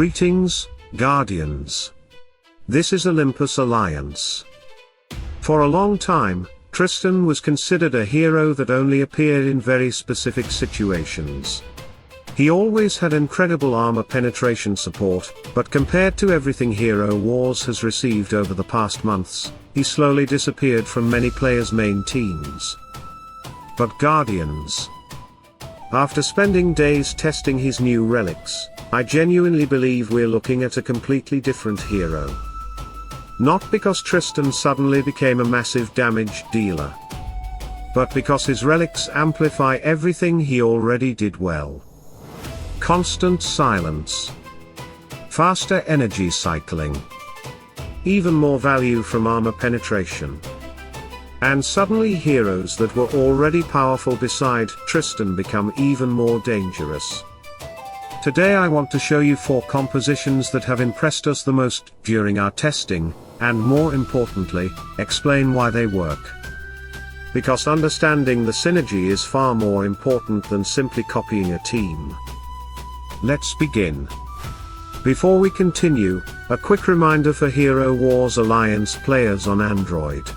Greetings, Guardians. This is Olympus Alliance. For a long time, Tristan was considered a hero that only appeared in very specific situations. He always had incredible armor penetration support, but compared to everything Hero Wars has received over the past months, he slowly disappeared from many players' main teams. But Guardians. After spending days testing his new relics, I genuinely believe we're looking at a completely different hero. Not because Tristan suddenly became a massive damage dealer, but because his relics amplify everything he already did well. Constant silence. Faster energy cycling. Even more value from armor penetration. And suddenly heroes that were already powerful beside Tristan become even more dangerous. Today I want to show you 4 compositions that have impressed us the most during our testing, and more importantly, explain why they work. Because understanding the synergy is far more important than simply copying a team. Let's begin. Before we continue, a quick reminder for Hero Wars Alliance players on Android.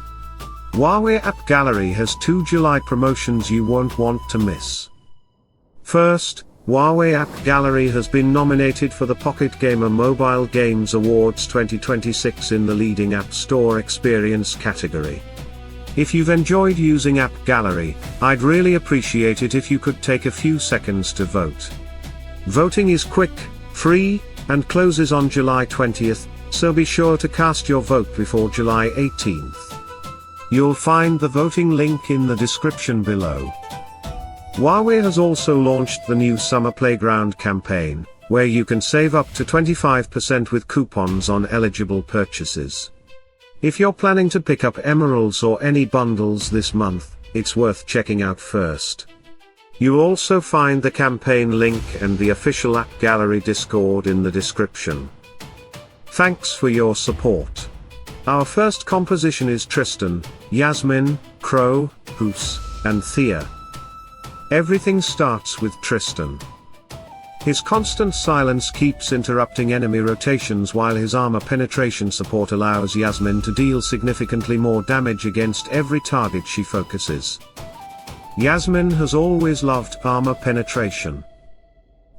Huawei AppGallery has 2 July promotions you won't want to miss. First, Huawei AppGallery has been nominated for the Pocket Gamer Mobile Games Awards 2026 in the leading App Store Experience category. If you've enjoyed using AppGallery, I'd really appreciate it if you could take a few seconds to vote. Voting is quick, free, and closes on July 20th, so be sure to cast your vote before July 18th. You'll find the voting link in the description below. Huawei has also launched the new Summer Playground campaign, where you can save up to 25% with coupons on eligible purchases. If you're planning to pick up emeralds or any bundles this month, it's worth checking out first. You'll also find the campaign link and the official AppGallery Discord in the description. Thanks for your support. Our first composition is Tristan, Yasmin, Crow, Hoos, and Thea. Everything starts with Tristan. His constant silence keeps interrupting enemy rotations while his armor penetration support allows Yasmin to deal significantly more damage against every target she focuses. Yasmin has always loved armor penetration.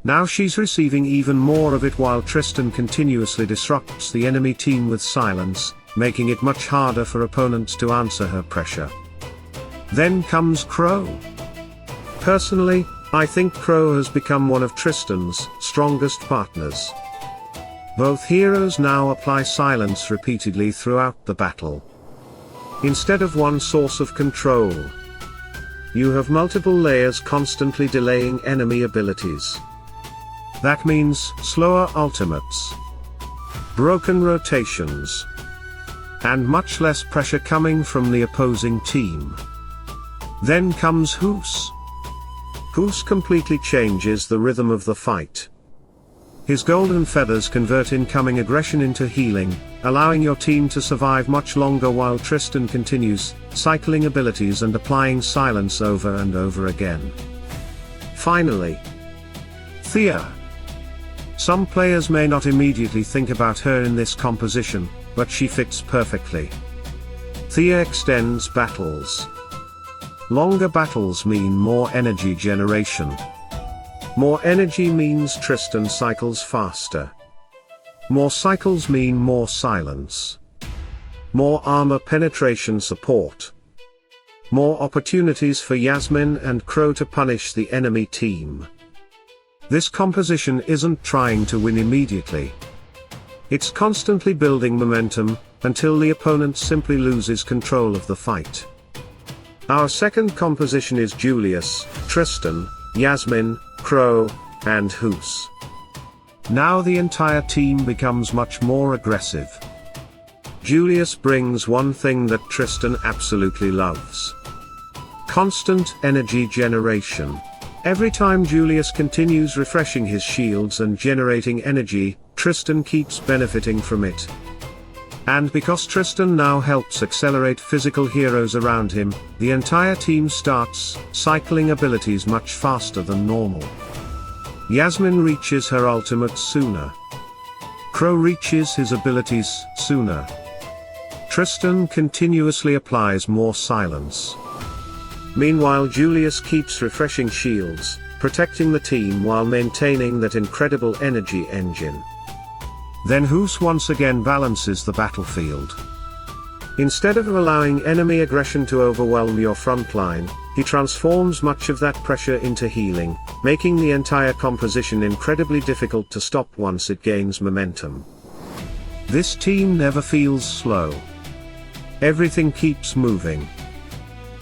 Now she's receiving even more of it while Tristan continuously disrupts the enemy team with silence, making it much harder for opponents to answer her pressure. Then comes Crow. Personally, I think Crow has become one of Tristan's strongest partners. Both heroes now apply silence repeatedly throughout the battle. Instead of one source of control, you have multiple layers constantly delaying enemy abilities. That means slower ultimates, broken rotations, and much less pressure coming from the opposing team. Then comes Hoos. Hoos completely changes the rhythm of the fight. His golden feathers convert incoming aggression into healing, allowing your team to survive much longer while Tristan continues cycling abilities and applying silence over and over again. Finally, Thea. Some players may not immediately think about her in this composition, but she fits perfectly. Thea extends battles. Longer battles mean more energy generation. More energy means Tristan cycles faster. More cycles mean more silence. More armor penetration support. More opportunities for Yasmin and Crow to punish the enemy team. This composition isn't trying to win immediately. It's constantly building momentum, until the opponent simply loses control of the fight. Our second composition is Julius, Tristan, Yasmin, Crow, and Hoos. Now the entire team becomes much more aggressive. Julius brings one thing that Tristan absolutely loves: constant energy generation. Every time Julius continues refreshing his shields and generating energy, Tristan keeps benefiting from it. And because Tristan now helps accelerate physical heroes around him, the entire team starts cycling abilities much faster than normal. Yasmin reaches her ultimate sooner. Crow reaches his abilities sooner. Tristan continuously applies more silence. Meanwhile, Julius keeps refreshing shields, protecting the team while maintaining that incredible energy engine. Then Hus once again balances the battlefield. Instead of allowing enemy aggression to overwhelm your front line, he transforms much of that pressure into healing, making the entire composition incredibly difficult to stop once it gains momentum. This team never feels slow. Everything keeps moving.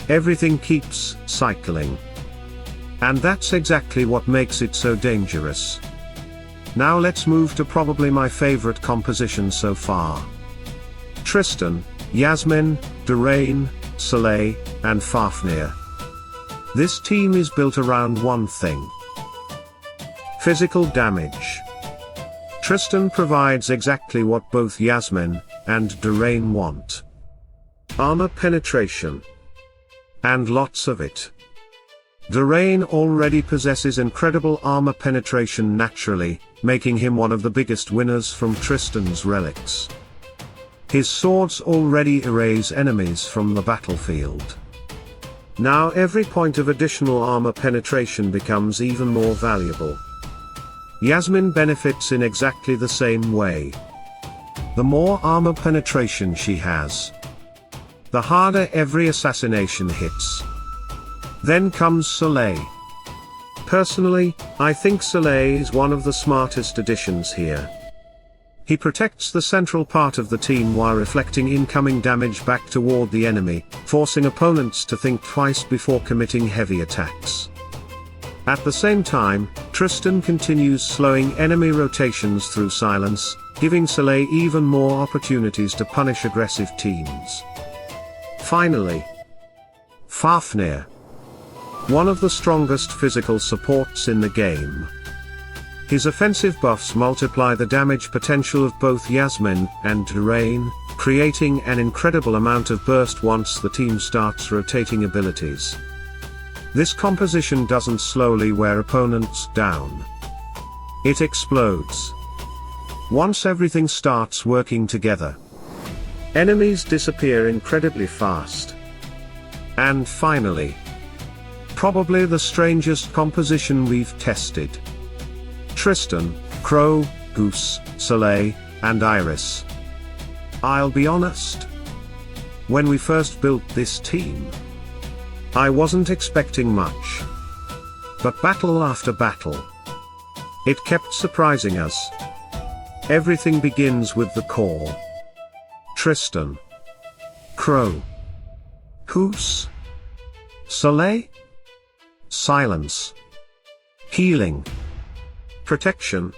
Everything keeps cycling. And that's exactly what makes it so dangerous. Now let's move to probably my favorite composition so far. Tristan, Yasmin, Durain, Soleil, and Fafnir. This team is built around one thing: physical damage. Tristan provides exactly what both Yasmin and Durain want. Armor penetration. And lots of it. Durain already possesses incredible armor penetration naturally, making him one of the biggest winners from Tristan's relics. His swords already erase enemies from the battlefield. Now every point of additional armor penetration becomes even more valuable. Yasmin benefits in exactly the same way. The more armor penetration she has, the harder every assassination hits. Then comes Soleil. Personally, I think Soleil is one of the smartest additions here. He protects the central part of the team while reflecting incoming damage back toward the enemy, forcing opponents to think twice before committing heavy attacks. At the same time, Tristan continues slowing enemy rotations through silence, giving Soleil even more opportunities to punish aggressive teams. Finally, Fafnir. One of the strongest physical supports in the game. His offensive buffs multiply the damage potential of both Yasmin and Durain, creating an incredible amount of burst once the team starts rotating abilities. This composition doesn't slowly wear opponents down. It explodes. Once everything starts working together, enemies disappear incredibly fast. And finally, probably the strangest composition we've tested. Tristan, Crow, Hus, Soleil, and Iris. I'll be honest. When we first built this team, I wasn't expecting much. But battle after battle, it kept surprising us. Everything begins with the core. Tristan, Crow, Hus, Soleil. Silence. Healing. Protection.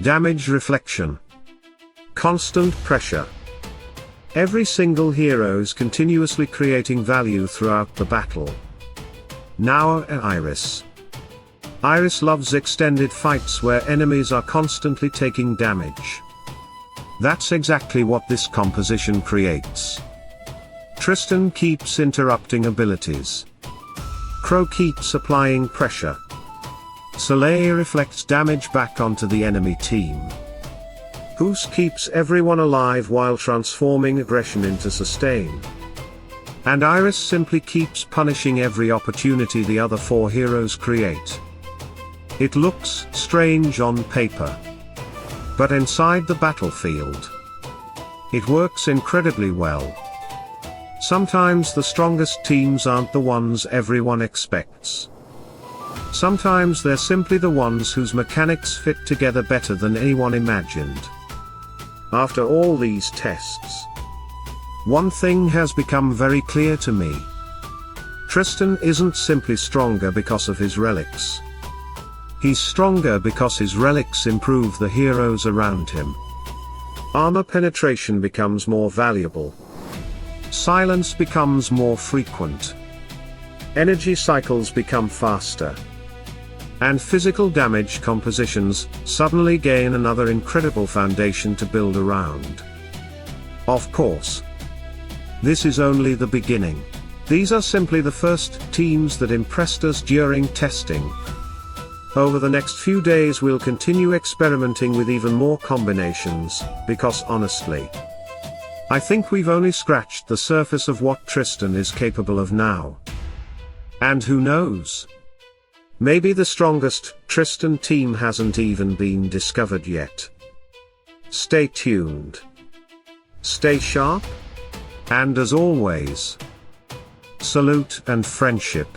Damage reflection. Constant pressure. Every single hero is continuously creating value throughout the battle. Now Iris. Iris loves extended fights where enemies are constantly taking damage. That's exactly what this composition creates. Tristan keeps interrupting abilities. Crow keeps applying pressure. Soleil reflects damage back onto the enemy team. Hus keeps everyone alive while transforming aggression into sustain. And Iris simply keeps punishing every opportunity the other four heroes create. It looks strange on paper. But inside the battlefield, it works incredibly well. Sometimes the strongest teams aren't the ones everyone expects. Sometimes they're simply the ones whose mechanics fit together better than anyone imagined. After all these tests, one thing has become very clear to me. Tristan isn't simply stronger because of his relics. He's stronger because his relics improve the heroes around him. Armor penetration becomes more valuable. Silence becomes more frequent. Energy cycles become faster. And physical damage compositions suddenly gain another incredible foundation to build around. Of course, this is only the beginning. These are simply the first teams that impressed us during testing. Over the next few days we'll continue experimenting with even more combinations, because honestly, I think we've only scratched the surface of what Tristan is capable of now. And who knows? Maybe the strongest Tristan team hasn't even been discovered yet. Stay tuned. Stay sharp. And as always, salute and friendship.